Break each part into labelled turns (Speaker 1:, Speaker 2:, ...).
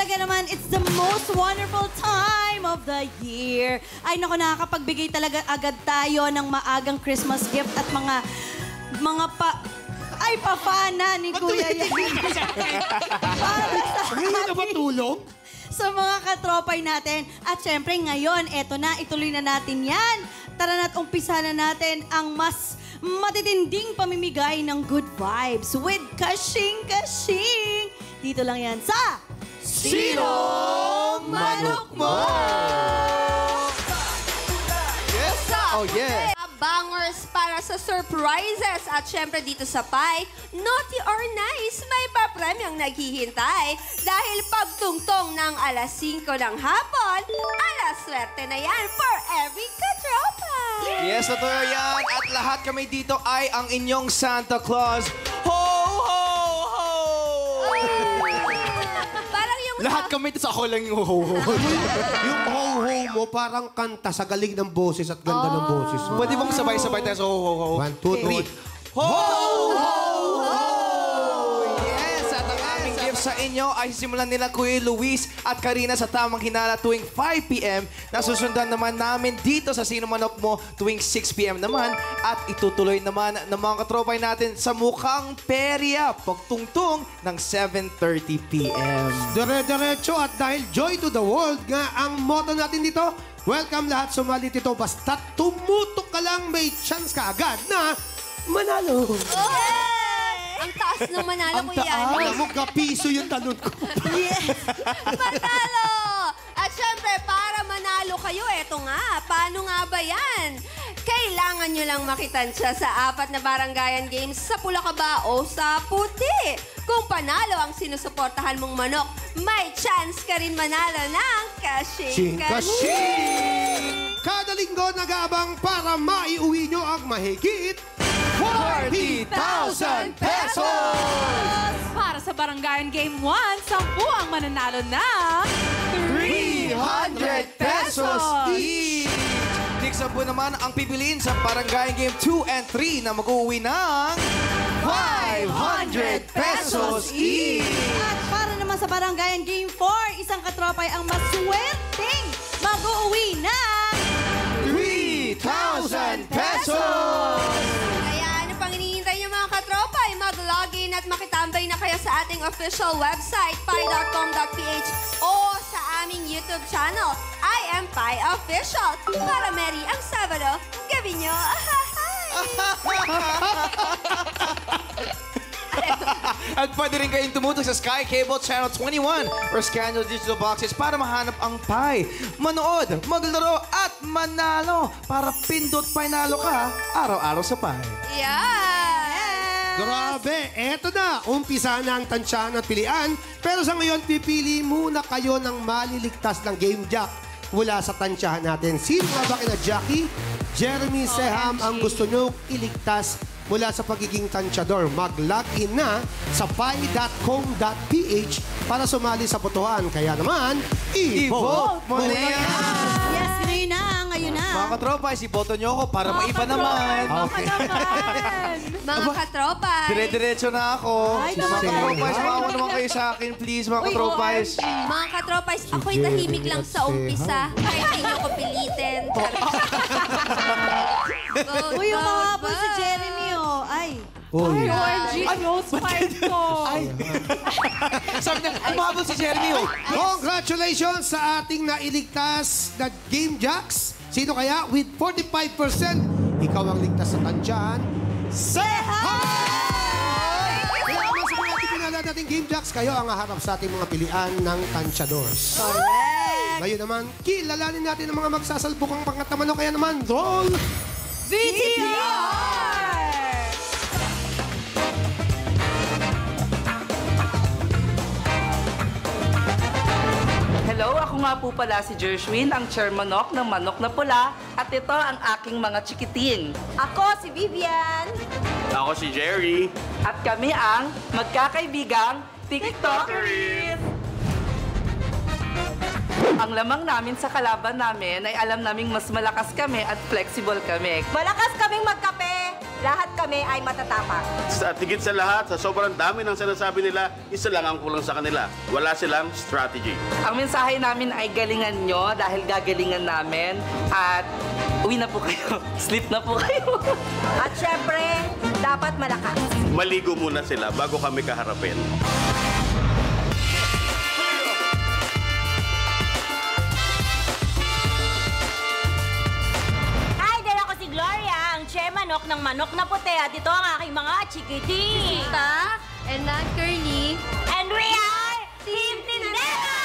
Speaker 1: talaga naman, it's the most wonderful time of the year. Ay, naku, nakakapagbigay talaga agad tayo ng maagang Christmas gift at mga papana ni Kuya Yan. Para sa
Speaker 2: Ngayon na ba tulog?
Speaker 1: sa mga katropay natin. At syempre, ngayon, eto na, ituloy na natin yan. Tara na't umpisa na natin ang mas matitinding pamimigay ng good vibes with Kashing Kashing. Dito lang yan sa
Speaker 2: Sinong Manok Mo? Yes! Oh, yeah!
Speaker 3: Bangers para sa surprises. At syempre dito sa Pi, naughty or nice, may papremyong naghihintay. Dahil pagtungtong ng alas 5 ng hapon, alas swerte na yan for every katropa.
Speaker 2: Yes, totoo yan. At lahat kami dito ay ang inyong Santa Claus. Ho, ho, ho!
Speaker 3: Parang yung...
Speaker 2: Lahat kami, tapos ako lang yung ho, ho, ho.
Speaker 4: Yung ho-ho mo parang kanta sa galing ng boses at ganda ng boses mo.
Speaker 2: Pwede bang sabay-sabay tayo sa ho, ho, ho?
Speaker 4: 1, 2, 3.
Speaker 2: Ho, ho, ho! Yes! At ang aming gift sa inyo ay simulan nila Kuya Luis at Karina sa tamang hinala tuwing 5 p.m. Nasusundan naman namin dito sa Sino Manok Mo tuwing 6 p.m. naman. At itutuloy naman ng mga katropay natin sa Mukhang Perya pagtungtong ng 7:30 p.m.
Speaker 4: Dire-diretso at dahil joy to the world nga ang motto natin dito, welcome lahat sumali dito. Basta tumutok ka lang, may chance ka agad na manalo.
Speaker 3: Ang taas ng manalo, Kuya Yan.
Speaker 4: Alam mo, kapiso yung talon ko.
Speaker 3: Manalo! At syempre, para manalo kayo, eto nga. Paano nga ba yan? Kailangan nyo lang makitansya sa 4 na barangayan games sa pula ka ba o sa puti. Kung panalo ang sinusuportahan mong manok, may chance ka rin manalo ng Kashing Kashing.
Speaker 4: Kada linggo nag-aabang para maiuwi nyo ang mahigit
Speaker 2: 40,000 pesos!
Speaker 5: Para sa Barangayan Game 1, 10 ang mananalo na
Speaker 2: 300 pesos each! Tig 10 naman ang pipiliin sa Barangay Game 2 and 3 na mag-uwi ng 500 pesos each!
Speaker 1: At para naman sa Barangayan Game 4, isang katropay ang maswerteng mag-uwi ng
Speaker 2: 3,000 pesos!
Speaker 3: Kaya ano pang hinihintay niyo mga katropay? Mag-login at makitambay na kayo sa ating official website, pi.com.ph o sa aming YouTube channel, I Am Pi Official. Para merry ang Sabado, gabi nyo.
Speaker 2: At pwede rin kayong tumutok sa Sky Cable Channel 21 or scan your digital boxes para mahanap ang Pi. Manood, maglaro at manalo para pindot panalo ka araw-araw sa Pi.
Speaker 3: Yeah!
Speaker 4: Grabe, eto na. Umpisa na ang tansyahan at pilian. Pero sa ngayon, pipili muna kayo ng maliligtas ng Game Jack mula sa tansyahan natin. Sino nga ba kina Jackie, Jeremy, Seham ang gusto nyo iligtas mula sa pagiging tansyador? Mag-login na sa pi.com.ph para sumali sa botohan. Kaya naman, i-vote mo na yan!
Speaker 1: Yes, ngayon na, ngayon na.
Speaker 2: Mga katropa, isiboto nyo ako para maiba naman.
Speaker 3: Mga katropay.
Speaker 2: Dire-diretso na ako.
Speaker 1: Ay,
Speaker 2: Mga
Speaker 1: naman.
Speaker 2: katropa, sumama naman kayo sa akin, please, mga katropa.
Speaker 3: Mga katropay, ako'y tahimik lang sa umpisa. Kahit hindi nyo ko pilitin.
Speaker 1: Uy, umahabol si Jeremy, oh. Ay.
Speaker 4: Uy.
Speaker 5: OMG, close fight ko.
Speaker 2: Sabi niya, umahabol si Jeremy. Oh.
Speaker 4: Congratulations sa ating nailigtas na Game Jacks. Sino kaya? With 45%, ikaw ang ligtas sa tansyahan. Kaya naman sa mga pinala nating Game Jacks, kayo ang haharap sa ating mga pilian ng tansyadors.
Speaker 1: Correct.
Speaker 4: Ngayon naman, kilalanin natin ang mga magsasalbukang pangatamano. Kaya naman, roll!
Speaker 5: VTR!
Speaker 6: Hello, ako nga po pala si Jershwin, ang chairmanok ng Manok na Pula. At ito ang aking mga chikiting.
Speaker 3: Ako, si Vivian.
Speaker 7: Ako si Jerry.
Speaker 6: At kami ang magkakaibigang TikTokeries. Ang lamang namin sa kalaban namin ay alam naming mas malakas kami at flexible kami.
Speaker 3: Malakas kaming magkape.
Speaker 8: lahat kami ay matatapang.
Speaker 7: Sa tigit sa lahat, sa sobrang dami ng sinasabi nila, isa lang ang kulang sa kanila. Wala silang strategy.
Speaker 6: Ang mensahe namin ay galingan nyo dahil gagalingan namin at uwi na po kayo. Sleep na po kayo.
Speaker 8: At syempre, dapat malakas.
Speaker 7: Maligo muna sila bago kami kaharapin.
Speaker 8: Hi, dala ko si Gloria, ang Manok ng Manok na Puti. At ito ang aking mga chikiting.
Speaker 3: Tita, and not Curly.
Speaker 8: And we are Team Tindera!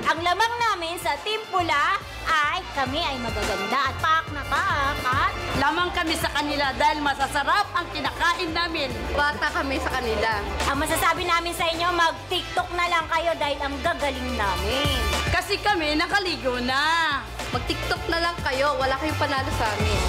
Speaker 8: Ang lamang namin sa Team Pula ay kami ay magaganda at paak na paak at
Speaker 5: Lamang kami sa kanila dahil masasarap ang kinakain namin.
Speaker 3: Bata kami sa kanila.
Speaker 8: ang masasabi namin sa inyo, mag-TikTok na lang kayo dahil ang gagaling namin.
Speaker 5: Kasi kami nakaligo na.
Speaker 3: Mag-TikTok na lang kayo. Wala kayong panalo sa amin.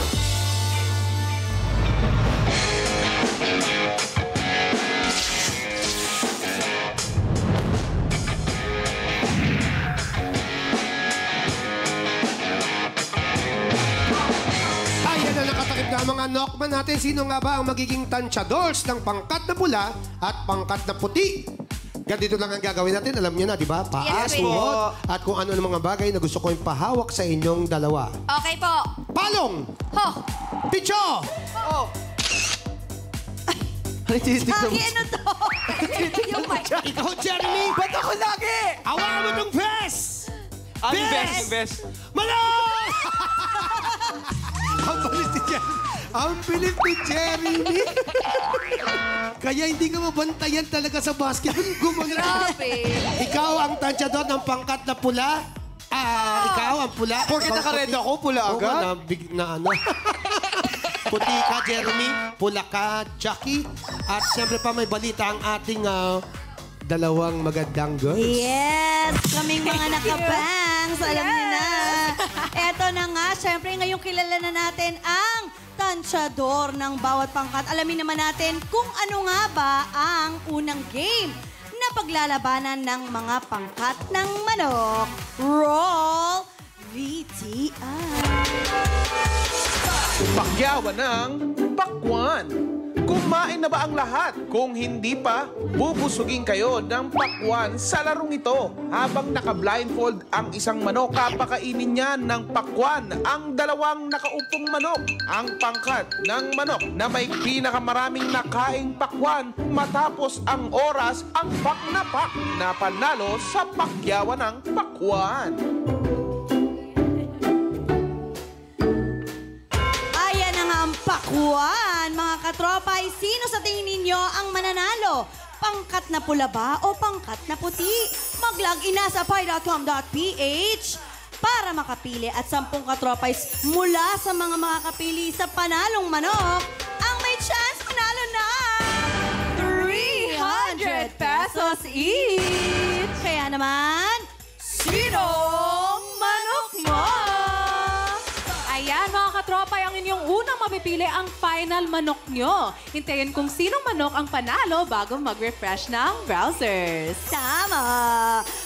Speaker 4: Ayan na nakatakip na ang mga knockman natin. Sino nga ba ang magiging tansyadors ng pangkat na pula at pangkat na puti? Ganito lang ang gagawin natin. Alam niyo na, di ba? Paas,
Speaker 3: Yes,
Speaker 4: tuhod, at kung ano ng mga bagay na gusto ko ipahawak sa inyong dalawa.
Speaker 3: Okay po.
Speaker 4: Palong!
Speaker 3: Ho!
Speaker 4: Picho!
Speaker 1: Jackie, ano to?
Speaker 4: Ikaw, Jeremy!
Speaker 2: Ba't ako lagi?
Speaker 4: Awakan mo tong best!
Speaker 2: Ang
Speaker 4: Best!
Speaker 2: best, yung best.
Speaker 4: Malo! Ang bilis ni Jeremy. Ang bilis ni Jeremy. Kaya hindi ka mabantayan talaga sa basketball. Gumagana.
Speaker 3: Grabe.
Speaker 4: Ikaw ang tansyador ng pangkat na pula. Ikaw ang pula.
Speaker 2: Porkit naka-red ako, pula
Speaker 4: Oo nga,
Speaker 2: agad.
Speaker 4: na ano. Puti ka, Jeremy. Pula ka, Jackie. At siyempre pa may balita ang ating dalawang magandang girls.
Speaker 1: Yes! Kaming mga nakabangs. Alam niyo na. Eto na nga, syempre ngayong kilala na natin ang tansyador ng bawat pangkat. Alamin naman natin kung ano nga ba ang unang game na paglalabanan ng mga pangkat ng manok. Roll VTR.
Speaker 9: Pakyawan ng pakwan. Kumain na ba ang lahat? Kung hindi pa, bubusugin kayo ng pakwan sa larong ito. Habang naka-blindfold ang isang manok, kapakainin niya ng pakwan ang dalawang nakaupong manok. Ang pangkat ng manok na may pinakamaraming nakaing pakwan matapos ang oras ang pak na panalo sa pakyawan ng pakwan.
Speaker 1: Ayan na nga ang pakwan, mga katropay. Sino sa tingin ninyo ang mananalo? Pangkat na pula ba o pangkat na puti? Mag-log in na sa pi.com.ph para makapili at 10 katropays mula sa mga makakapili sa panalong manok ang may chance manalo na 300 pesos each. Kaya naman, sinong manok mo?
Speaker 5: Ayan mga katropay, ang inyong unang mapipili ang final manok nyo. Hintayin kung sinong manok ang panalo bago mag-refresh ng browsers.
Speaker 1: Tama!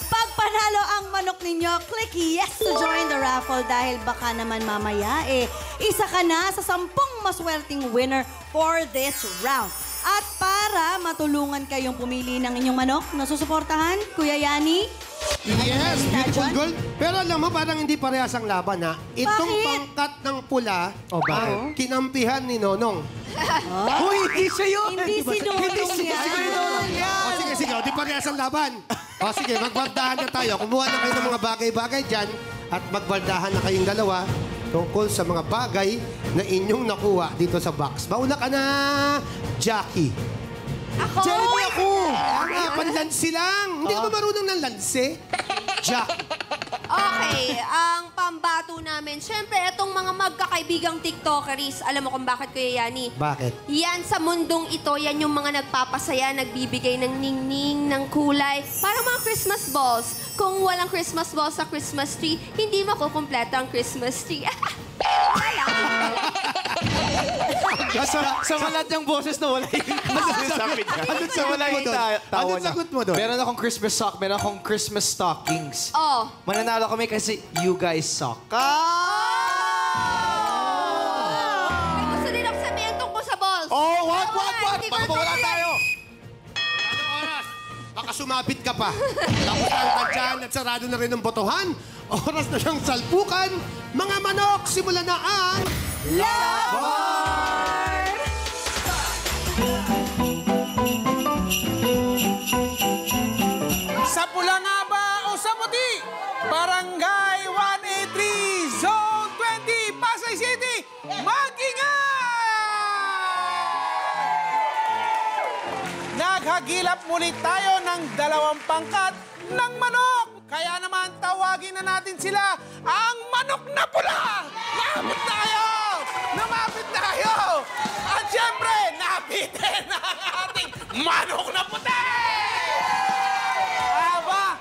Speaker 1: Pag panalo ang manok ninyo, click yes to join the raffle dahil baka naman mamaya isa ka na sa 10 maswerteng winner for this round. At para matulungan kayong pumili ng inyong manok na susuportahan, Kuya Yani,
Speaker 4: Yes, beautiful girl. Pero alam mo, parang hindi parehas ang laban, ha? Itong
Speaker 1: Bakit?
Speaker 4: pangkat ng pula, ang kinampihan ni Nonong.
Speaker 2: Uy, hindi siya yun.
Speaker 1: hindi si Nonong yan.
Speaker 4: O sige, sige. O, di parehas ang laban. O sige, magbardahan na tayo. Kumuha na kayo ng mga bagay-bagay dyan at magbardahan na kayong dalawa tungkol sa mga bagay na inyong nakuha dito sa box. Mauna ka na, Jackie.
Speaker 3: Ako?
Speaker 4: Jeremy ako! Panlansi lang. Hindi ka ba marunong ng lansi? Jackie.
Speaker 3: Okay, ang pambato namin. Siyempre, itong mga magkakaibigang TikTokeries. Alam mo kung bakit, Kuya Yani?
Speaker 4: Bakit?
Speaker 3: Yan sa mundong ito, yan yung mga nagpapasaya, nagbibigay ng ningning, ng kulay. Parang mga Christmas balls. Kung walang Christmas balls sa Christmas tree, hindi makukumpleto ang Christmas tree.
Speaker 2: Sa malat yung boses na wala yung
Speaker 7: Sabi niya.
Speaker 2: sa wala yung tawa
Speaker 4: Anong
Speaker 2: niya.
Speaker 4: sagot mo doon?
Speaker 2: Meron akong Christmas sock, meron akong Christmas stockings.
Speaker 3: Oh.
Speaker 2: Mananalo kami kasi you guys suck.
Speaker 4: Baka mawala tayo. Anong oras? Baka sumabit ka pa. Tapos ang tansyahan at sarado na rin ang botohan. Oras na siyang salpukan. Mga manok, simulan na ang...
Speaker 1: Laban!
Speaker 9: Sa pula nga ba o sa puti? Barangay 183, Zone 20, Pasay City, mag-ingat! Naghagilap muli tayo ng 2 pangkat ng manok. Kaya naman tawagin na natin sila ang manok na pula! Lumapit na kayo! Lumapit na kayo! At syempre, napitin ang ating manok na puti! Aba!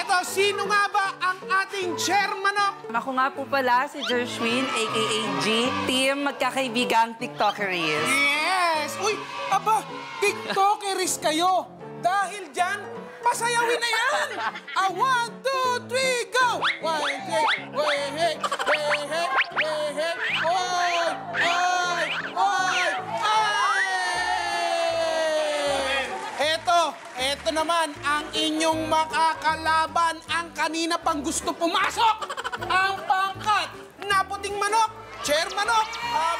Speaker 9: Eto, sino nga ba ang ating chairmanok?
Speaker 6: Ako nga po pala si Jershwin, a.k.a. G. Team magkakaibigang TikTokeries.
Speaker 9: Yes! Uy, aba, TikTokeries kayo. Dahil dyan, pasayawin na yan! 1, 2, 3, go! 1, 2, way, hey, hey, hey, hey, hey, oy, oy, oy, ay! Eto naman ang inyong makakalaban. Ang kanina pang gusto pumasok. Ang pangkat na puting manok. Chair manok.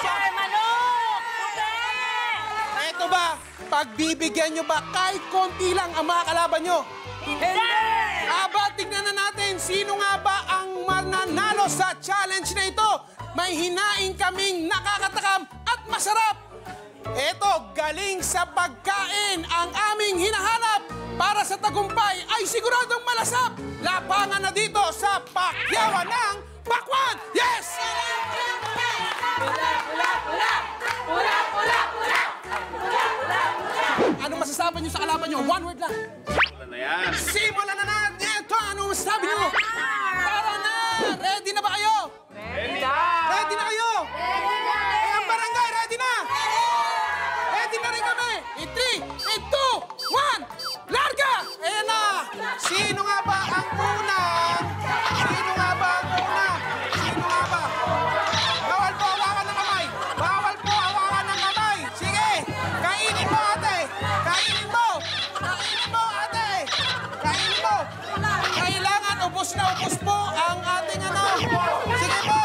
Speaker 9: Chair manok! Eto ba? Pagbibigyan nyo ba kahit konti lang ang mga kalaban nyo? Hindi! Aba, tignan na natin sino nga ba ang mananalo sa challenge na ito. May hinaing kaming nakakatakam at masarap. Eto, galing sa pagkain ang aming hinahanap para sa tagumpay ay siguradong malasap. Lapangan na dito sa Pakyawan ng Pakwan! Yes! Ano masasabi niyo sa kalaban niyo? One word lang.
Speaker 7: Wala na yan.
Speaker 9: Simulan na natin ito. Ano masasabi niyo? Tara na! Ready na ba kayo?
Speaker 6: Ready na!
Speaker 9: Ready na kayo? Eh, ang barangay, ready na? Ready na rin kami. In 3, in 2, 1, larga! Ayan na! Sino nga ba ang una? Sino nga ba ang una? Sino nga ba? Bawal po hawakan ng kamay. Bawal po hawakan ng kamay. Sige, kainin mo ate. Kainin mo. Kainin mo ate. Kainin mo. Kailangan ubos na ubos po ang ating ano. Sige po.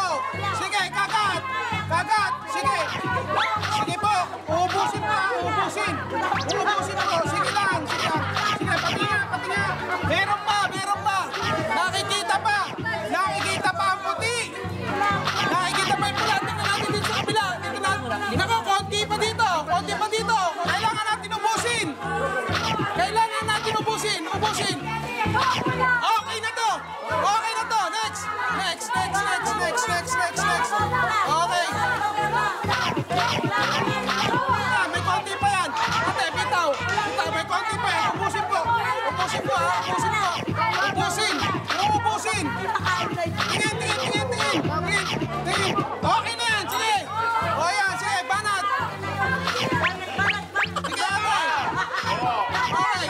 Speaker 9: Sige, kagat. Kagat. Sige. Sige po. Ubusin mo. Ubusin. Ubusin mo. Sige lang. Sige lang. Sige, pati nga. Pati nga. Meron pa. Meron pa. Nakikita pa. Nakikita pa ang puti. Nakikita pa yung pula. Tingnan natin dito sa kabila. Dito natin. Nako, konti pa dito. Konti pa dito. Kailangan natin ubusin. Kailangan natin ubusin. Ubusin. Okay na to. Okay na to. Next. Next, next, next, next, next, next, next. Okay. May konti pa yan. Ate, bitaw. Bitaw, may konti pa yan. Ubusin po. Ubusin po, ha? Ubusin po. Ubusin. Ubusin. Tingin, tingin, tingin, tingin. Tingin, tingin. Okay na yan. Sige. O yan, sige. Banat. Sige, ate. Okay.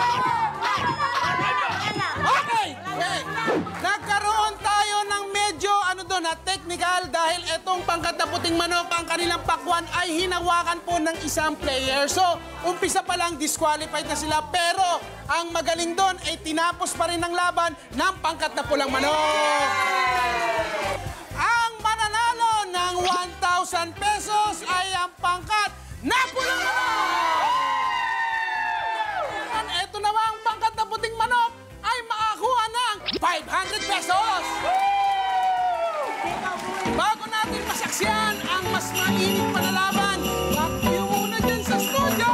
Speaker 9: Okay. Okay. Nagkaroon tayo ng medyo technical dahil etong pangkat na puting manok ang kanilang pakwan ay hinawakan po ng isang player. So, umpisa pa lang disqualified na sila pero ang magaling doon ay tinapos pa rin ang laban ng pangkat na pulang manok. Ang mananalo ng 1,000 pesos ay ang pangkat na pulang manok! At eto naman ang pangkat na puting manok ay makakuha ng 500 pesos! Bago natin masaksiyan ang mas mainit pa na laban, tayo muna dyan sa studio!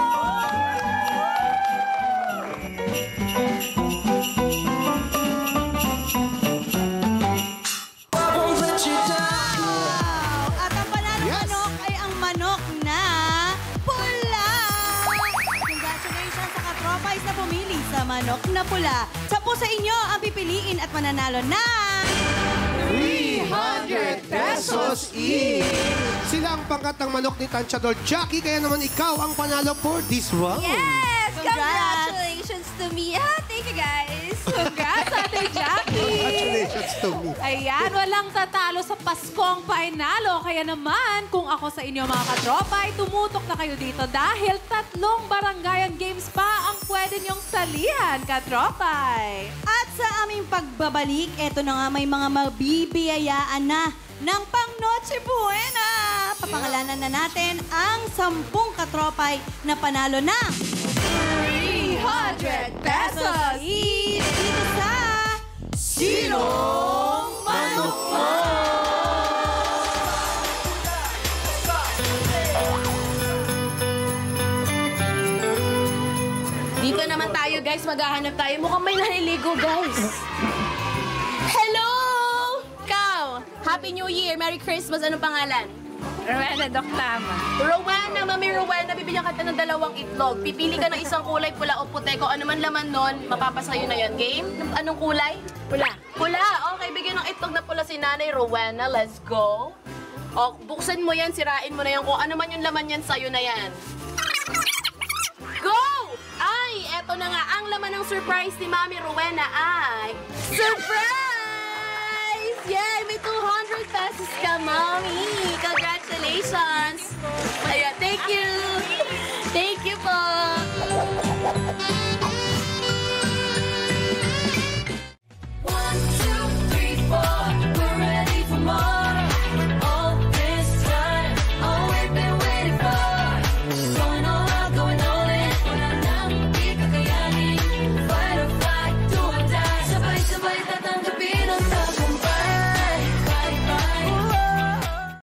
Speaker 1: At ang panalo manok ay ang manok na pula! Congratulations sa katropais na pumili sa manok na pula. Sa po sa inyo ang pipiliin at mananalo na
Speaker 4: 300 pesos each! Sila ang pangkat ng manok ni Tanchador Jackie, kaya naman ikaw ang panalo for this round.
Speaker 3: Yes!
Speaker 1: Congrats!
Speaker 3: Congratulations to me. Thank you, guys.
Speaker 5: Congrats, Ate Jackie!
Speaker 4: Congratulations. to me.
Speaker 5: Ayan, walang tatalo sa Paskong Painalo. Kaya naman, kung ako sa inyo mga katropay, tumutok na kayo dito dahil 3 barangayan games pa ang pwede niyong salihan, katropay.
Speaker 1: At sa aming pagbabalik, eto na nga may mga mabibiyayaan na ng pang Noche Buena. Papangalanan na natin ang 10 katropay na panalo ng
Speaker 3: 300 pesos
Speaker 1: each dito sa Sinong Manok Mo?
Speaker 10: Dito naman tayo, guys. Maghahanap tayo. Mukhang may naliligo, guys. Hello! Ikaw! Happy New Year! Merry Christmas! Anong pangalan?
Speaker 8: Rowena, Doc Tama.
Speaker 10: Rowena, Mami Rowena, bibigyan ka ng 2 itlog. Pipili ka ng isang kulay, pula o puti. Kung ano man laman nun, mapapasayo na yon. Game? Anong kulay? Pula. Pula! Okay, bigyan ng itlog na pula si Nanay Rowena. Let's go. O, buksan mo yan, sirain mo na yan. Kung ano man yung laman yan, sa'yo na yan. Go! Ay, eto na nga. Ang laman ng surprise ni Mami Rowena ay... Surprise! Yay! May 200 pesos ka, Mami! Congratulations! Ayan, thank you!